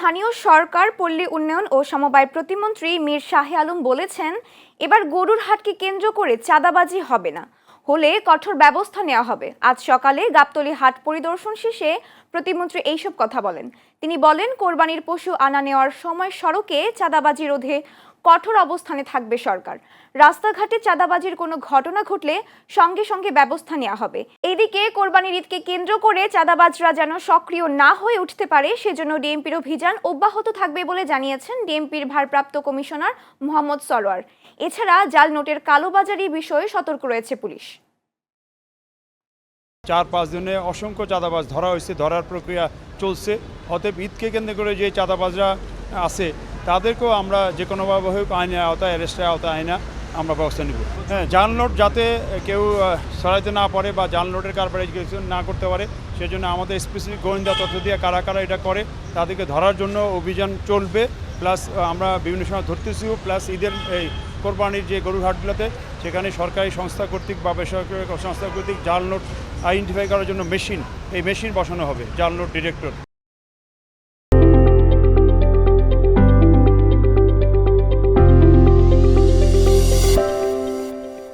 স্থানীয় সরকার, পল্লী উন্নয়ন ও সমবায় প্রতিমন্ত্রী মীর শাহে আলম বলেছেন, এবার গরুর হাটকে কেন্দ্র করে চাঁদাবাজি হবে না, হলে কঠোর ব্যবস্থা নেওয়া হবে। আজ সকালে গাবতলী হাট পরিদর্শন শেষে প্রতিমন্ত্রী এইসব কথা বলেন। তিনি বলেন, কোরবানির পশু আনা নেওয়ার সময় সড়কে চাঁদাবাজি রোধে কঠোর অবস্থানে থাকবে সরকার। রাস্তাঘাটে চাঁদাবাজির কোনো ঘটনা ঘটলে সঙ্গে সঙ্গে ব্যবস্থা নেওয়া হবে। এদিকে কোরবানির ঈদকে কেন্দ্র করে চাঁদাবাজরা যেন সক্রিয় না হয়ে উঠতে পারে, সেজন্য ডিএমপির অভিযান অব্যাহত থাকবে বলে জানিয়েছেন ডিএমপির ভারপ্রাপ্ত কমিশনার মোহাম্মদ সরোয়ার। এছাড়া জাল নোটের কালোবাজারি বিষয়ে সতর্ক রয়েছে পুলিশ। 4-5 দিনে অসংখ্য চাঁদাবাজ ধরা হয়েছে, ধরার প্রক্রিয়া চলছে। অতএব ঈদকে কেন্দ্র করে যে চাঁদাবাজরা আছে তাদেরকেও আমরা যে কোনোভাবে হোক আইনের আওতায়, অ্যারেস্টের আওতায় আইনা আমরা ব্যবস্থা নিব। হ্যাঁ, জাল নোট যাতে কেউ সরাইতে না পারে বা জাল নোটের কারবারে কিছু না করতে পারে, সেজন্য আমাদের স্পেসিফিক গোয়েন্দা তথ্য দিয়ে কারা কারা এটা করে তাদেরকে ধরার জন্য অভিযান চলবে। প্লাস আমরা বিভিন্ন সময় ধরতেছিও। প্লাস ঈদের এই কোরবানির যে গরুর হাটগুলোতে সেখানে সরকারি সংস্থা কর্তৃক বা বেসরকারি সংস্থা কর্তৃক জাল নোট আইডেন্টিফাই করার জন্য এই মেশিন বসানো হবে, জাল নোট ডিটেক্টর।